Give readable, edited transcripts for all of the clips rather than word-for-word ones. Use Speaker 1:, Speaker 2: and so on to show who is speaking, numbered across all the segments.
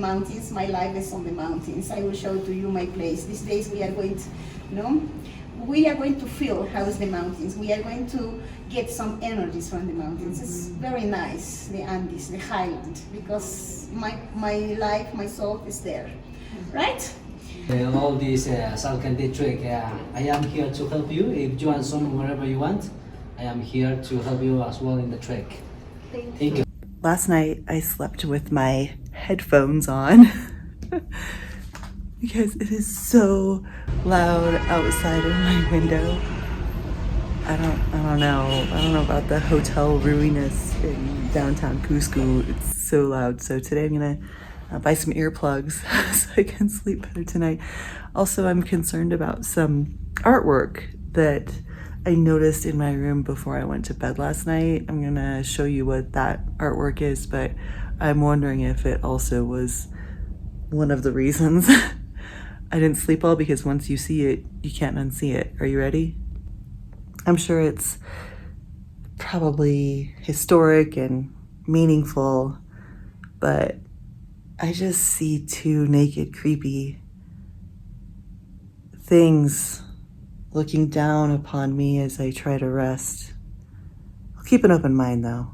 Speaker 1: mountains. My life is on the mountains. I will show to you my place. These days we are going to, we are going to feel how is the mountains. We are going to get some energies from the mountains. It's very nice, the Andes, the highland, because my life, my soul is there, right?
Speaker 2: All this SALCANTAY trek, I am here to help you. If you want some wherever you want, I am here to help you as well in the trek. Thank you.
Speaker 3: Last night I slept with my headphones on because it is so loud outside of my window. I don't know about the hotel roominess in downtown Cusco. It's so loud. So today I'm gonna buy some earplugs so I can sleep better tonight. Also, I'm concerned about some artwork that I noticed in my room before I went to bed last night. I'm gonna show you what that artwork is, but I'm wondering if it also was one of the reasons I didn't sleep well, because once you see it, you can't unsee it. Are you ready? I'm sure it's probably historic and meaningful, but I just see two naked, creepy things looking down upon me as I try to rest. I'll keep an open mind though.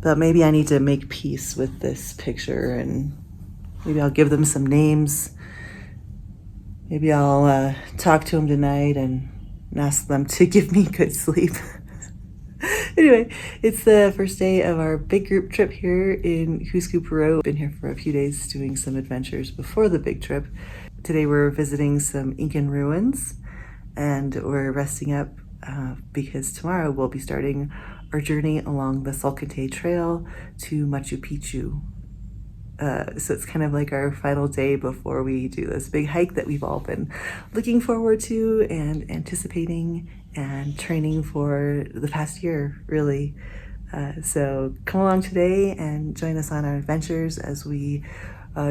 Speaker 3: But maybe I need to make peace with this picture, and maybe I'll give them some names. Maybe I'll talk to them tonight and ask them to give me good sleep. Anyway, it's the first day of our big group trip here in Cusco, Peru. Been here for a few days doing some adventures before the big trip. Today we're visiting some Incan ruins, and we're resting up because tomorrow we'll be starting our journey along the SALCANTAY trail to Machu Picchu. So it's kind of like our final day before we do this big hike that we've all been looking forward to and anticipating and training for the past year, really. So come along today and join us on our adventures as we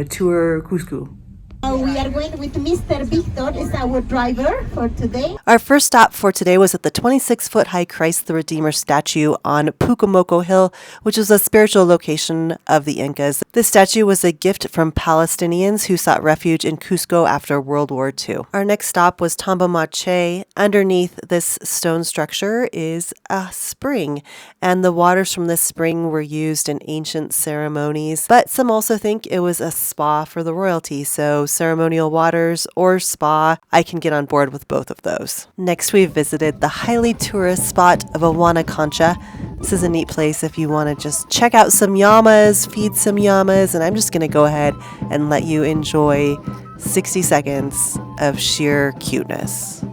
Speaker 3: tour Cusco.
Speaker 1: We are going with Mr. Victor, is our driver for today.
Speaker 3: Our first stop for today was at the 26-foot high Christ the Redeemer statue on Pucamoco Hill, which is a spiritual location of the Incas. This statue was a gift from Palestinians who sought refuge in Cusco after World War II. Our next stop was Tambamache. Underneath this stone structure is a spring, and the waters from this spring were used in ancient ceremonies, but some also think it was a spa for the royalty, so ceremonial waters or spa, I can get on board with both of those. Next, we visited the highly tourist spot of Awana Concha. This is a neat place if you want to just check out some llamas, feed some llamas, and I'm just going to go ahead and let you enjoy 60 seconds of sheer cuteness.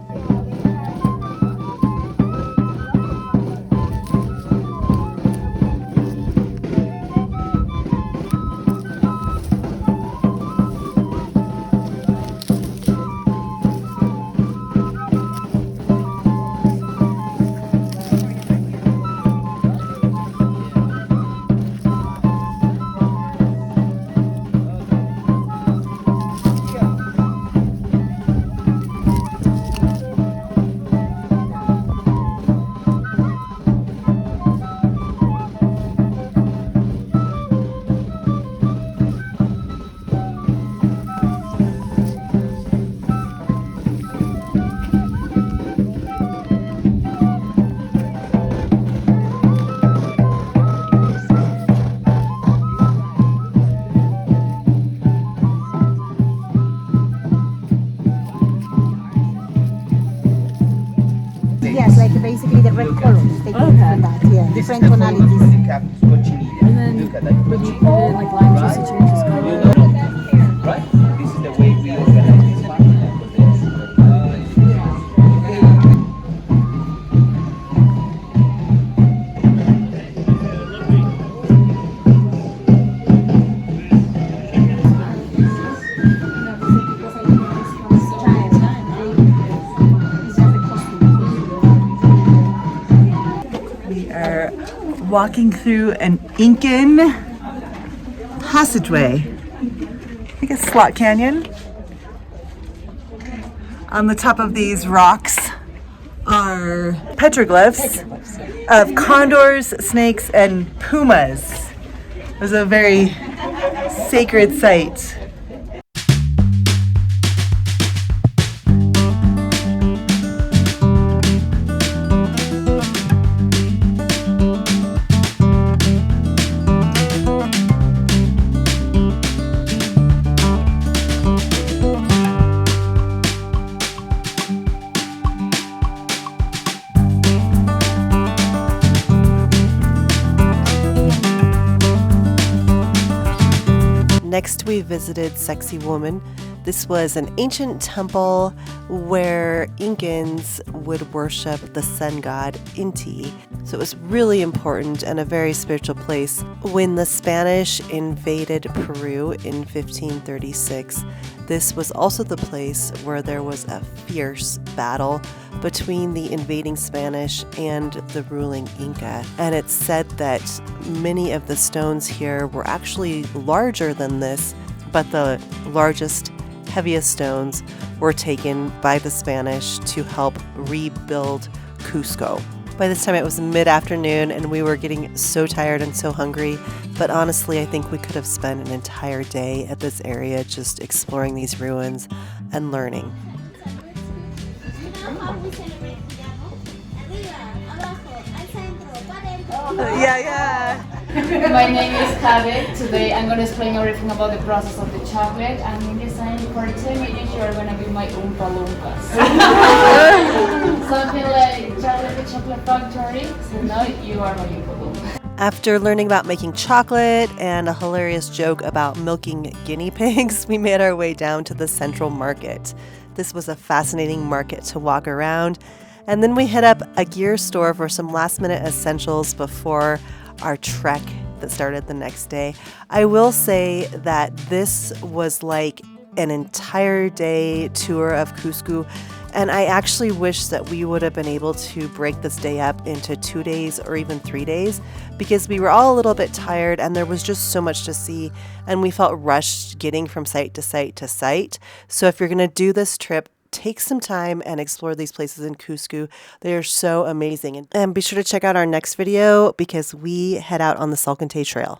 Speaker 1: Yes, like basically the red colors. They come from that, yeah. Different tonalities.
Speaker 4: And then when you put in like lime juice, it changes color.
Speaker 2: Right? This is the way we organize this part.
Speaker 3: Walking through an Incan passageway. I think it's Slot Canyon. On the top of these rocks are petroglyphs of condors, snakes, and pumas. It was a very sacred site. Next, we visited Sexy Woman. This was an ancient temple where Incans would worship the sun god Inti. So it was really important and a very spiritual place. When the Spanish invaded Peru in 1536, this was also the place where there was a fierce battle between the invading Spanish and the ruling Inca. And it's said that many of the stones here were actually larger than this, but the largest, heaviest stones were taken by the Spanish to help rebuild Cusco. By this time it was mid-afternoon and we were getting so tired and so hungry, but honestly I think we could have spent an entire day at this area just exploring these ruins and learning. Yeah.
Speaker 4: My name is Kade. Today I'm going to explain everything about the process of the chocolate. And in this time, for 10 minutes, you are going to be my Oompa Loompas. Something like chocolate factory. So now you are my Oompa Loompa.
Speaker 3: After learning about making chocolate and a hilarious joke about milking guinea pigs, we made our way down to the Central Market. This was a fascinating market to walk around. And then we hit up a gear store for some last-minute essentials before our trek that started the next day. I will say that this was like an entire day tour of Cusco, and I actually wish that we would have been able to break this day up into 2 days or even 3 days, because we were all a little bit tired and there was just so much to see and we felt rushed getting from site to site to site. So if you're going to do this trip, take some time and explore these places in Cusco. They are so amazing. And be sure to check out our next video because we head out on the SALCANTAY Trail.